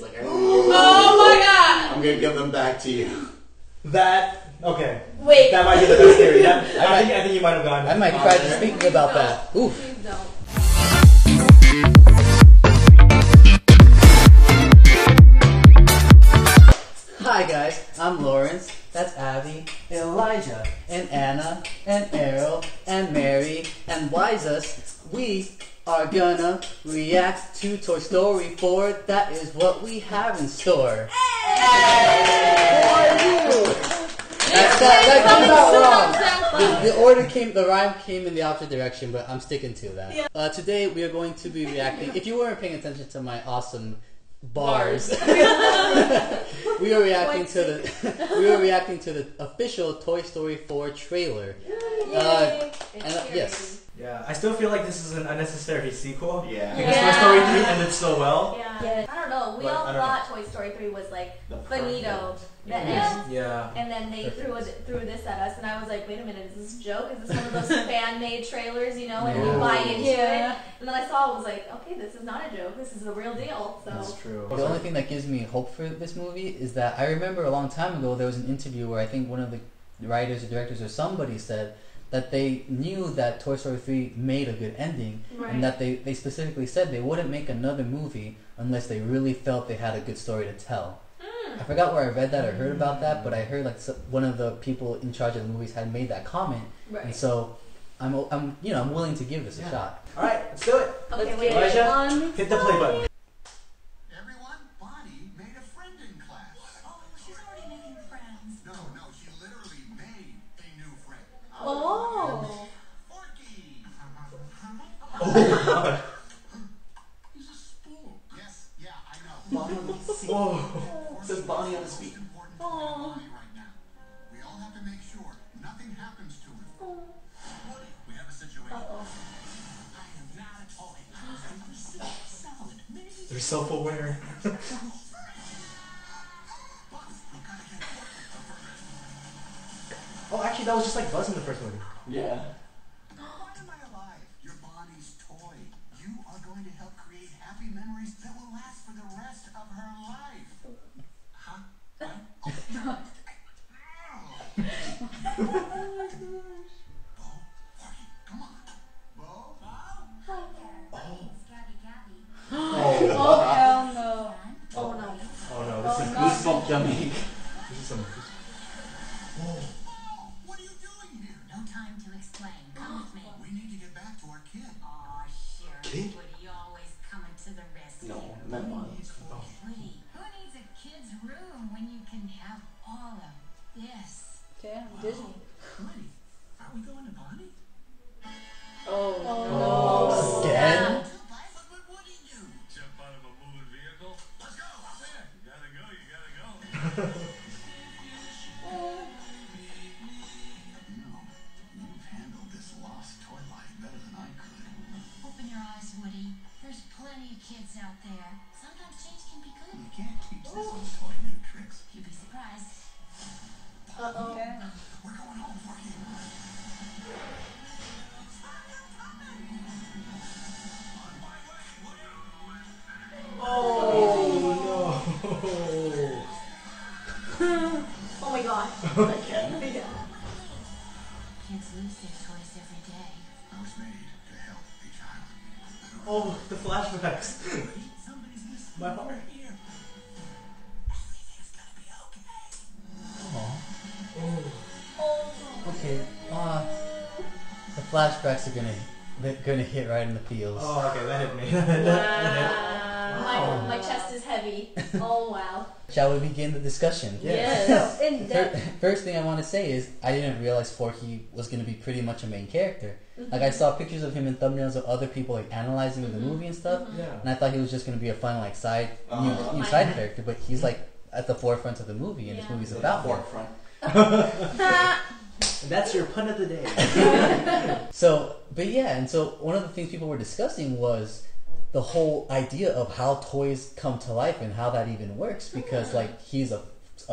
Like, oh my god! I'm gonna give them back to you. Okay. Wait. That might be the best theory. I think you might have gone. I might try to speak about that. Oof. Please don't. Hi guys, I'm Lawrence. That's Abby, Elijah, and Anna, and Errol, and Mary, and Wisus. We are gonna react to Toy Story 4. That is what we have in store. That came out wrong. The rhyme came in the opposite direction, but I'm sticking to that. Yeah. Today we are going to be reacting. If you weren't paying attention to my awesome bars, we are reacting to the official Toy Story 4 trailer. Yes. Yeah, I still feel like this is an unnecessary sequel. Yeah. Because Toy Story 3 ended so well. Yeah. I don't know. We all thought Toy Story 3 was like finito. The end. Yeah. And then they threw this at us, and I was like, wait a minute, is this a joke? Is this one of those fan-made trailers, you know, and we buy into it? And then I saw it, was like, okay, this is not a joke. This is the real deal. So. That's true. The only thing that gives me hope for this movie is that I remember a long time ago there was an interview where I think one of the writers or directors or somebody said that they knew that Toy Story 3 made a good ending, and that they specifically said they wouldn't make another movie unless they really felt they had a good story to tell. I forgot where I read that or heard about that, but I heard like one of the people in charge of the movies had made that comment, and so I'm willing to give this a shot. All right, let's do it. Okay, wait. Elijah, hit the play button. Everyone, Bonnie made a friend in class. Oh, she's already making friends. No, she literally made a new friend. Oh. Forky. Oh god. He's a spook. Yes, yeah, I know. Bonnie on the seat. Whoa. It says Bonnie on the seat. Important to Bonnie right now. We all have to make sure nothing happens to him. Woody, we have a situation. I am not a toy. I'm a solid. They're self-aware. Oh, actually, that was just like Buzz in the first movie. Yeah. Why am I alive? You're Bonnie's toy. You are going to help create happy memories that will last for the rest of her life. Huh? What? Oh. Bo, Forky, come on. Bo? Oh, hell no. Oh, no. Oh no, this is Goosebump dummy. This is some. Whoa. What are you doing here? No time to explain. Come with me. We need to get back to our kid. Aw, sure. Kid? Woody always coming to the rescue. No, I meant Bonnie. Woody, who needs a kid's room when you can have all of this? Damn, Disney. Woody, are we going to Bonnie? Oh, no. Again? What would Woody do? Jump out of a moving vehicle? Let's go, up there. You gotta go, you gotta go. You've handled this lost toy life better than I could. Open your eyes, Woody. There's plenty of kids out there. Sometimes change can be good. You can't teach this old toy new tricks. You'd be surprised. Uh-oh. We're going home, Forky. Oh Oh my god. Again? Kids lose their toys every day. I was made to help a child. no. Oh, the flashbacks. Somebody's listening. My heart. Here. Everything's gonna be okay. Okay. The flashbacks are gonna hit right in the feels. Oh, okay, that hit me. Wow. My chest is heavy. Oh, wow. Shall we begin the discussion? Yes. In depth. First thing I want to say is I didn't realize Forky was going to be pretty much a main character. Like I saw pictures of him in thumbnails of other people like analyzing the movie and stuff, Yeah. and I thought he was just going to be a fun like side new side character, but he's like at the forefront of the movie, and this movie's about him. Forefront. That's your pun of the day. So one of the things people were discussing was the whole idea of how toys come to life and how that even works, because like he's a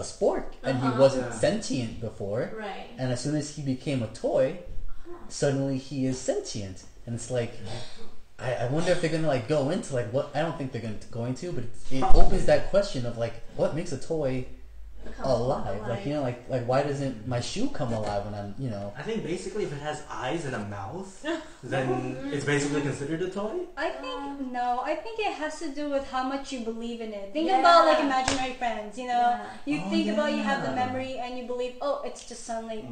sport and he wasn't sentient before, Right. and as soon as he became a toy, suddenly he is sentient, and it's like I wonder if they're gonna like go into like what. I don't think they're going to, but it opens that question of like what makes a toy alive? Like, you know, like why doesn't my shoe come alive when I'm, you know? I think basically if it has eyes and a mouth, then it's basically considered a toy. I think no. I think it has to do with how much you believe in it. Think Yeah. about like imaginary friends. You know, Yeah. you Oh, think about you have the yeah. memory and you believe, oh, it's just suddenly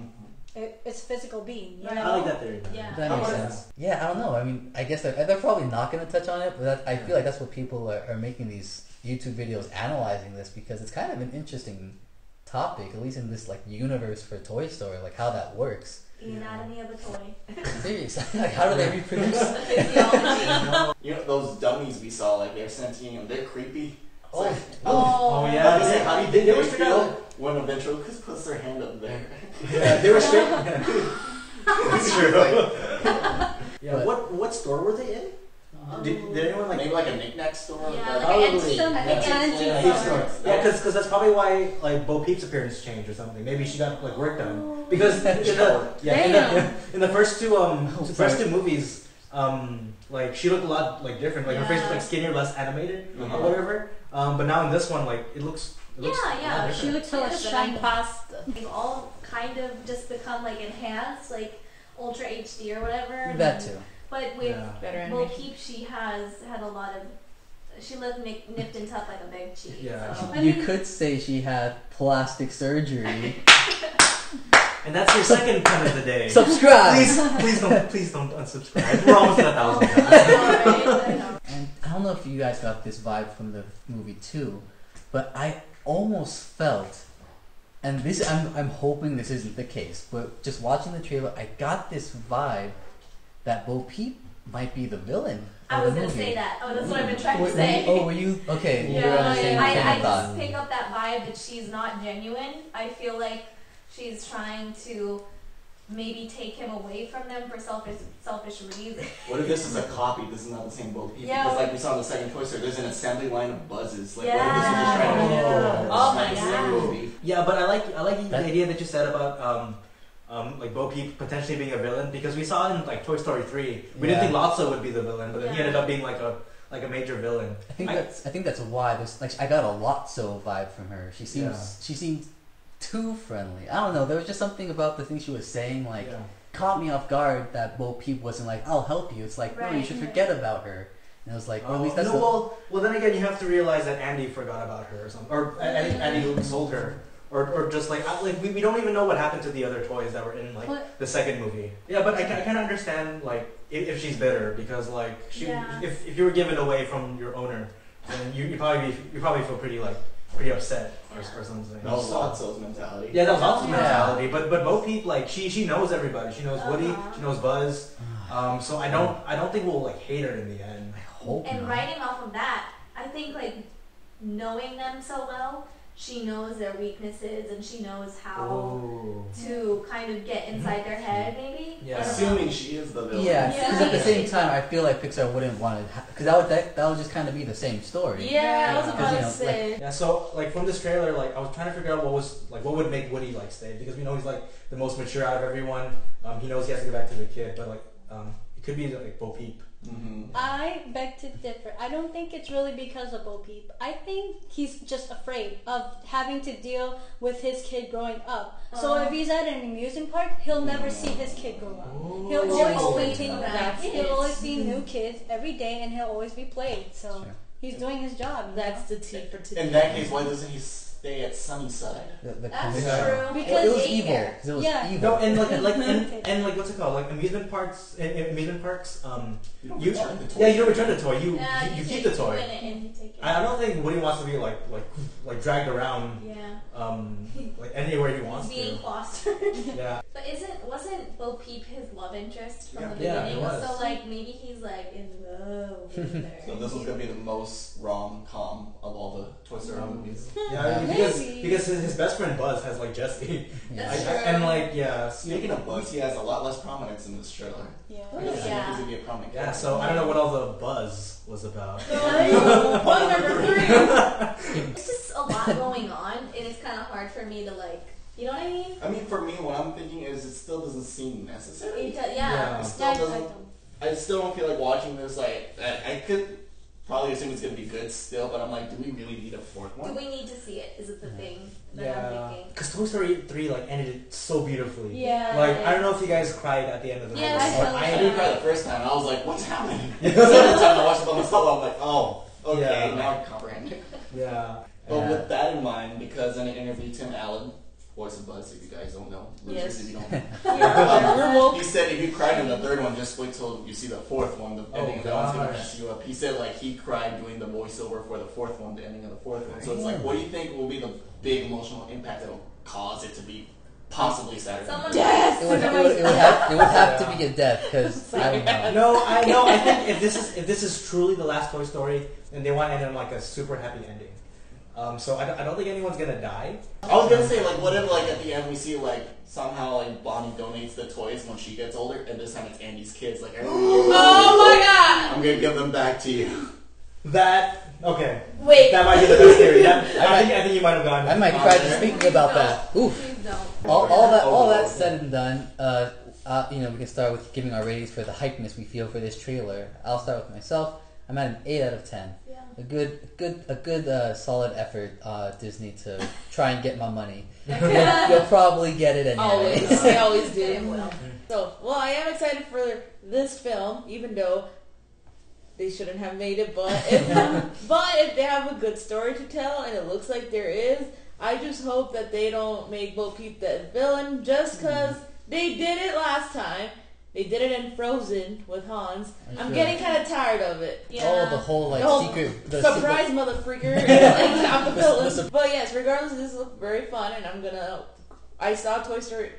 it's physical being. You Right. know? I like that theory. Yeah. That makes sense. Yeah, I don't know. I mean, I guess they're probably not gonna touch on it, but I feel like that's what people are making these YouTube videos analyzing this, because it's kind of an interesting topic, at least in this like universe for Toy Story, like how that works. The anatomy of a toy. Seriously, like how do they reproduce? The physiology. You know those dummies we saw, like they're sentient, they're creepy. It's like, Oh how yeah, do you think they they were feel when a ventriloquist puts their hand up there? Yeah, they were straight. It's true. Yeah, But- what store were they in? Did anyone like? Maybe like a knick-knack store? Yeah, Like, like an probably. antique- I think an antique antique store. Yeah, because that's probably why like Bo Peep's appearance changed or something. Maybe she got like work done because in the first two movies, like she looked a lot like different. Like her face was like skinnier, less animated or whatever. But now in this one, like it looks a lot different. She looks so Yeah, much but shiny. then past, they've all kind of just become like enhanced, like Ultra HD or whatever. That too. But with Yeah. Bo Peep, she has had a lot of. She looked nipped and tucked like a big cheese. Yeah. So. You could say she had plastic surgery. And that's your second pun of the day. Subscribe. Please don't unsubscribe. We're almost at 1,000. And I don't know if you guys got this vibe from the movie too, but I almost felt, and this I'm hoping this isn't the case, but just watching the trailer, I got this vibe that Bo Peep might be the villain. I of was the gonna movie. say that. Oh, that's what I've been trying Were to say. were you okay? You're on the same train I of thought. just pick up that vibe that she's not genuine. I feel like she's trying to maybe take him away from them for selfish reasons. What if this is a copy? This is not the same Bo Peep? Yeah. Because like we saw in the second Toy Story, there's an assembly line of buzzes. Like what if Yeah. this was just trying to make Oh my the same God. movie? Yeah, but I like the idea that you said about like Bo Peep potentially being a villain, because we saw in like Toy Story 3, we didn't think Lotso would be the villain, but then he Yeah. ended up being like a major villain. I think that's why there's like I got a Lotso vibe from her. She seems too friendly. I don't know. There was just something about the things she was saying like caught me off guard that Bo Peep wasn't like, I'll help you. It's like, no, you Right. should forget about her. And I was like, or at least that's well, then again, you have to realize that Andy forgot about her or something, or Andy sold her. Or just like we don't even know what happened to the other toys that were in like the second movie. Yeah, but I kind of understand like if she's bitter, because like if you were given away from your owner, then you probably feel pretty upset or something. That was Lotso's mentality. Yeah, that was Lotso's mentality. But Bo Peep, like she knows everybody. She knows Woody. She knows Buzz. So I don't think we'll like hate her in the end. I hope And not. writing off of that, I think like knowing them so well, she knows their weaknesses and she knows how to kind of get inside their head, maybe. Yeah. Assuming she is the villain. Yeah, Yeah. because at the same time, I feel like Pixar wouldn't want to, because that would just kind of be the same story. Yeah, I was Because, about you to know, say. Yeah, so like from this trailer, like I was trying to figure out what would make Woody like stay, because we know he's like the most mature out of everyone. He knows he has to go back to the kid, but like it could be like Bo Peep. Mm-hmm. I beg to differ. I don't think it's really because of Bo Peep. I think he's just afraid of having to deal with his kid growing up. So if he's at an amusement park, he'll never see his kid grow up. He'll always continue that. He'll always see new kids every day, and he'll always be played. So he's doing his job. That's the T for today. In that case, why doesn't he stay at Sunnyside? That's comic- true. Because it was they evil. care. 'Cause it was Yeah. evil. No, and like what's it called? Like amusement parks. In amusement parks, you return the toy. yeah, you don't return the toy. You You keep take the You toy. win it and you take it. I don't think Woody wants to be like dragged around Yeah. like anywhere he He's wants being to. fostered. Yeah. But wasn't Bo Peep his love interest from the Yeah, beginning? it was. So like maybe he's like in love with her. So this was gonna be the most rom-com of all the Toy Story movies. Yeah, Maybe. because his best friend Buzz has like Jessie. That's true. And like yeah. Speaking of Buzz, he has a lot less prominence in this trailer. Yeah. I guess Yeah. he's gonna be a prominent Yeah, character. so I don't know what all the buzz was about. Point number 3. It's just a lot going on, and it's kind of hard for me to like, you know what I mean? I mean, for me, what I'm thinking is it still doesn't seem necessary. It does, yeah. It still doesn't I still don't feel like watching this. Like I could probably assume it's gonna be good still, but I'm like, do we really need a fourth one? Do we need to see it? Is it the thing that I'm thinking? Because Toy Story 3 like ended it so beautifully. Yeah. Like I don't know if you guys cried at the end of the movie. I didn't cry the first time. I was like, what's happening? The second time I watched it by myself, I'm like, oh, okay, now I comprehend it. Yeah. But with that in mind, because in an interview, Tim Allen, voice of Buzz, if you guys don't know, losers if you don't know. He said if you cried in the third one, just wait till you see the fourth one. The ending of that one's gonna mess you up. He said like he cried doing the voiceover for the fourth one, the ending of the fourth one. So it's like, what do you think will be the big emotional impact that'll cause it to be possibly Saturday? Yes. It would have to be a death because I don't know. No, I know. I think if this is truly the last Toy Story, then they want to end on like a super happy ending. So I don't think anyone's gonna die. I was gonna say like, what if like at the end we see like somehow like Bonnie donates the toys when she gets older, and this time it's Andy's kids. Like, oh my god! I'm gonna give them back to you. Okay. Wait. That might be the best theory. I think you might have gone. I might cry just thinking about that. Oof. Please don't. All that said and done, we can start with giving our ratings for the hypeness we feel for this trailer. I'll start with myself. I'm at an 8 out of 10. Yeah. A good solid effort, Disney, to try and get my money. You'll probably get it anyway. Always, they always do. They will. So, well, I am excited for this film, even though they shouldn't have made it. But if they have a good story to tell, and it looks like there is, I just hope that they don't make Bo Peep the villain just because they did it last time. They did it in Frozen with Hans. I'm getting kind of tired of it. Yeah. Oh, the whole surprise motherfreaker like, I'm the villain. But yes, regardless, this looked very fun, and I saw Toy Story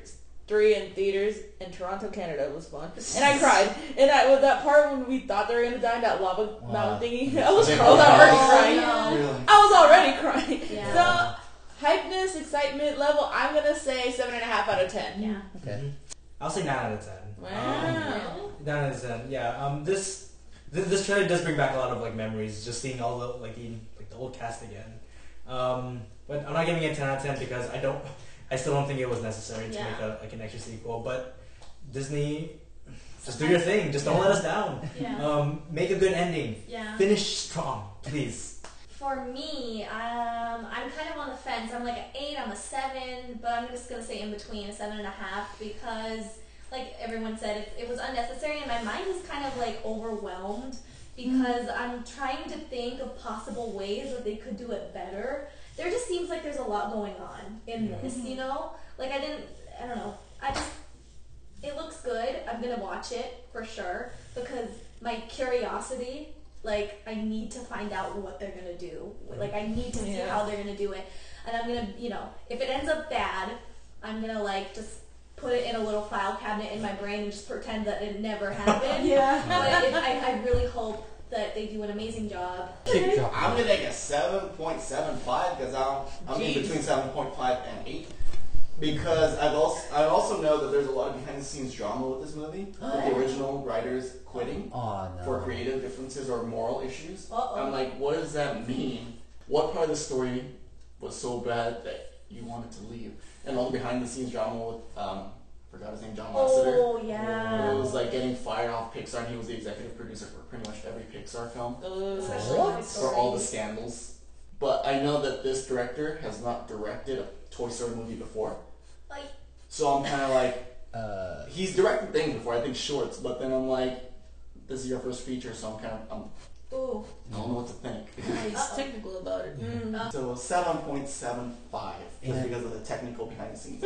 3 in theaters in Toronto, Canada. It was fun, and I cried. And with that part when we thought they were gonna die in that lava mountain thingy, I was already crying. No. I was already crying. Yeah. So hypeness, excitement level, I'm gonna say 7.5 out of 10. Yeah. Okay. I'll say 9 out of 10. Wow. 9 out of 10. Yeah. This trailer does bring back a lot of like memories. Just seeing all the the old cast again. But I'm not giving it 10 out of 10 because I still don't think it was necessary to make an extra sequel. But Disney, just do your thing. Just don't let us down. Yeah. Make a good ending. Yeah. Finish strong, please. For me, I'm kind of on the fence. I'm like an 8, I'm a 7, but I'm just gonna say in between, a 7.5, because like everyone said, it was unnecessary, and my mind is kind of like overwhelmed because I'm trying to think of possible ways that they could do it better. There just seems like there's a lot going on in this, you know? Like I don't know. It looks good. I'm gonna watch it for sure because my curiosity, like I need to find out what they're gonna do. Like I need to see how they're gonna do it, and I'm gonna, if it ends up bad, I'm gonna like just put it in a little file cabinet in my brain and just pretend that it never happened. But I really hope that they do an amazing job. I'm gonna make a 7.75 because I'm in between 7.5 and 8. Because I also know that there's a lot of behind the scenes drama with this movie. With the original writers quitting for creative differences or moral issues. I'm like, what does that mean? What part of the story was so bad that you wanted to leave? And all the behind the scenes drama with forgot his name, John Lasseter. Oh yeah. It was like getting fired off Pixar, and he was the executive producer for pretty much every Pixar film. For all the scandals. But I know that this director has not directed a Toy Story movie before. So I'm kind of like, he's directed things before, I think shorts, but then I'm like, this is your first feature, so I don't know what to think. He's technical about it. So 7.75, just because of the technical behind the scenes.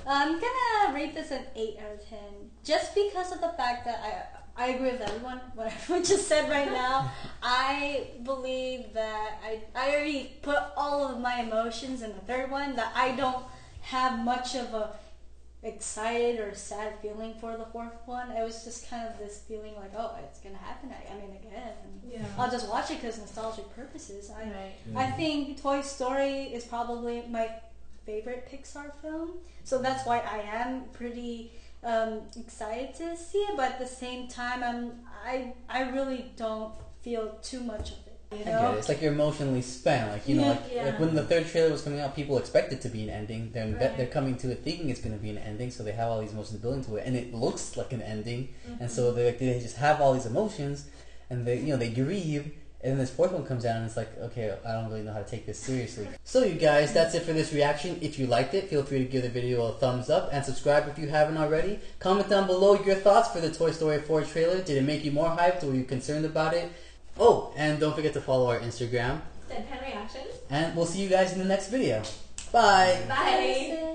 I'm gonna rate this an 8 out of 10, just because of the fact that I agree with everyone, what everyone just said right now. I believe that I already put all of my emotions in the third one, that I don't have much of a excited or sad feeling for the fourth one. It was just kind of this feeling like, oh, it's gonna happen again. I'll just watch it because nostalgic purposes. I think Toy Story is probably my favorite Pixar film, so that's why I am pretty excited to see it, but at the same time I really don't feel too much of it. I get it. It's like you're emotionally spent. Like, you know, like when the third trailer was coming out, people expected to be an ending. They're coming to it thinking it's going to be an ending, so they have all these emotions building to it, and it looks like an ending. And so they just have all these emotions, and they grieve. And then this fourth one comes out and it's like, okay, I don't really know how to take this seriously. So you guys, that's it for this reaction. If you liked it, feel free to give the video a thumbs up and subscribe if you haven't already. Comment down below your thoughts for the Toy Story 4 trailer. Did it make you more hyped or were you concerned about it? Oh, and don't forget to follow our Instagram. Deadpan Reactions. And we'll see you guys in the next video. Bye! Bye!